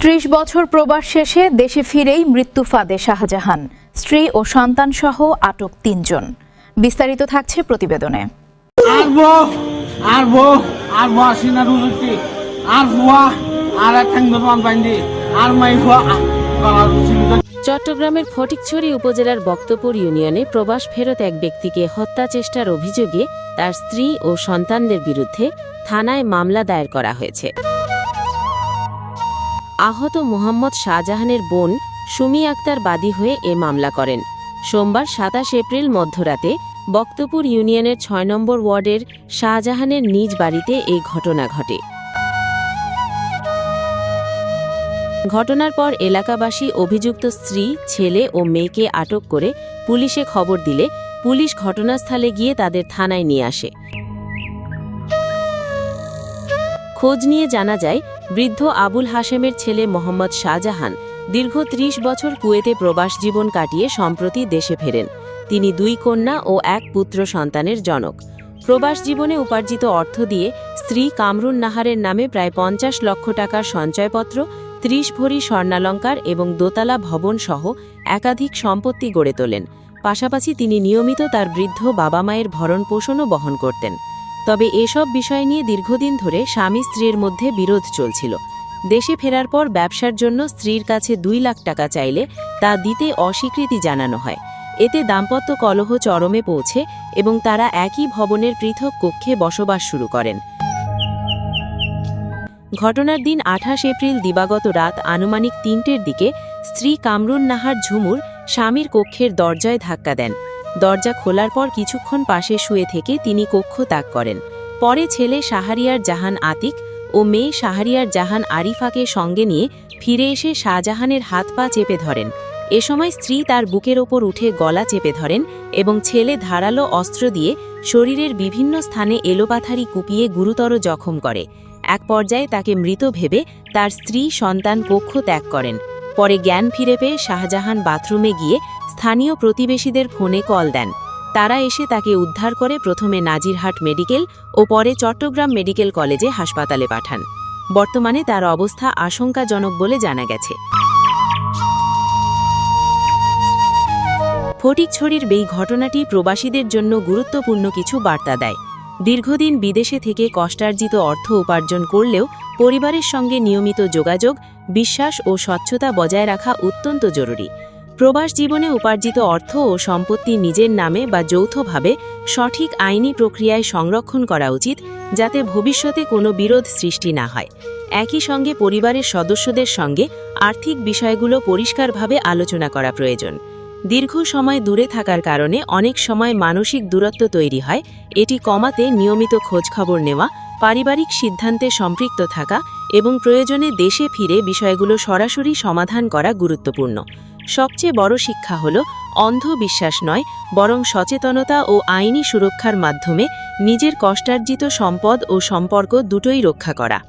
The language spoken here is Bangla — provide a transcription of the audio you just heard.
৩০ বছর প্রবাস শেষে দেশে ফিরেই মৃত্যু ফাঁদে শাহজাহান, স্ত্রী ও সন্তানসহ আটক ৩ জন। বিস্তারিত থাকছে প্রতিবেদনে। চট্টগ্রামের ফটিকছড়ি উপজেলার বক্তপুর ইউনিয়নে প্রবাস ফেরত এক ব্যক্তিকে হত্যা চেষ্টার অভিযোগে তার স্ত্রী ও সন্তানদের বিরুদ্ধে থানায় মামলা দায়ের করা হয়েছে। আহত মোহাম্মদ শাহজাহানের বোন সুমি আক্তার বাদী হয়ে এ মামলা করেন। সোমবার ২৭ এপ্রিল মধ্যরাতে বক্তপুর ইউনিয়নের ৬ নম্বর ওয়ার্ডের শাহজাহানের নিজ বাড়িতে এই ঘটনা ঘটে। ঘটনার পর এলাকাবাসী অভিযুক্ত স্ত্রী, ছেলে ও মেয়েকে আটক করে পুলিশে খবর দিলে পুলিশ ঘটনাস্থলে গিয়ে তাদের থানায় নিয়ে আসে। খোঁজ নিয়ে জানা যায়, বৃদ্ধ আবুল হাশেমের ছেলে মোহাম্মদ শাহজাহান দীর্ঘ ৩০ বছর কুয়েতে প্রবাস জীবন কাটিয়ে সম্প্রতি দেশে ফেরেন। তিনি ২ কন্যা ও ১ পুত্র সন্তানের জনক। প্রবাস জীবনে উপার্জিত অর্থ দিয়ে স্ত্রী কামরুন নাহারের নামে প্রায় ৫০ লক্ষ টাকার সঞ্চয়পত্র, ৩০ ভরি স্বর্ণালঙ্কার এবং দোতলা ভবন সহ একাধিক সম্পত্তি গড়ে তোলেন। পাশাপাশি তিনি নিয়মিত তার বৃদ্ধ বাবা মায়ের ভরণ পোষণও বহন করতেন। তবে এসব বিষয় নিয়ে দীর্ঘদিন ধরে স্বামী স্ত্রীর মধ্যে বিরোধ চলছিল। দেশে ফেরার পর ব্যবসার জন্য স্ত্রীর কাছে ২ লাখ টাকা চাইলে তা দিতে অস্বীকৃতি জানানো হয়। এতে দাম্পত্য কলহ চরমে পৌঁছে এবং তারা একই ভবনের পৃথক কক্ষে বসবাস শুরু করেন। ঘটনার দিন ২৮ এপ্রিল দিবাগত রাত আনুমানিক ৩টের দিকে স্ত্রী কামরুন নাহার ঝুমুর স্বামীর কক্ষের দরজায় ধাক্কা দেন। দরজা খোলার পর কিছুক্ষণ পাশে শুয়ে থেকে তিনি কক্ষ ত্যাগ করেন। পরে ছেলে শাহরিয়ার জাহান আতিক ও মেয়ে শাহরিয়ার জাহান আরিফাকে সঙ্গে নিয়ে ফিরে এসে শাহজাহানের হাত পা চেপে ধরেন। এ সময় স্ত্রী তার বুকের ওপর উঠে গলা চেপে ধরেন এবং ছেলে ধারালো অস্ত্র দিয়ে শরীরের বিভিন্ন স্থানে এলোপাথারি কুপিয়ে গুরুতর জখম করে। এক পর্যায়ে তাকে মৃত ভেবে তার স্ত্রী সন্তান কক্ষ ত্যাগ করেন। পরে জ্ঞান ফিরে পেয়ে শাহজাহান বাথরুমে গিয়ে স্থানীয় প্রতিবেশীদের ফোনে কল দেন। তারা এসে তাকে উদ্ধার করে প্রথমে নাজিরহাট মেডিকেল ও পরে চট্টগ্রাম মেডিকেল কলেজে হাসপাতালে পাঠান। বর্তমানে তার অবস্থা আশঙ্কাজনক বলে জানা গেছে। ফটিকছড়ির এই ঘটনাটি প্রবাসীদের জন্য গুরুত্বপূর্ণ কিছু বার্তা দেয়। দীর্ঘদিন বিদেশে থেকে কষ্টার্জিত অর্থ উপার্জন করলেও পরিবারের সঙ্গে নিয়মিত যোগাযোগ, বিশ্বাস ও স্বচ্ছতা বজায় রাখা অত্যন্ত জরুরি। প্রবাস জীবনে উপার্জিত অর্থ ও সম্পত্তি নিজের নামে বা যৌথভাবে সঠিক আইনি প্রক্রিয়ায় সংরক্ষণ করা উচিত, যাতে ভবিষ্যতে কোনো বিরোধ সৃষ্টি না হয়। একই সঙ্গে পরিবারের সদস্যদের সঙ্গে আর্থিক বিষয়গুলো পরিষ্কারভাবে আলোচনা করা প্রয়োজন। দীর্ঘ সময় দূরে থাকার কারণে অনেক সময় মানসিক দূরত্ব তৈরি হয়। এটি কমাতে নিয়মিত খোঁজখবর নেওয়া, পারিবারিক সিদ্ধান্তে সম্পৃক্ত থাকা এবং প্রয়োজনে দেশে ফিরে বিষয়গুলো সরাসরি সমাধান করা গুরুত্বপূর্ণ। সবচেয়ে বড় শিক্ষা হল অন্ধ বিশ্বাস নয়, বরং সচেতনতা ও আইনি সুরক্ষার মাধ্যমে নিজের কষ্টার্জিত সম্পদ ও সম্পর্ক দুটোই রক্ষা করা।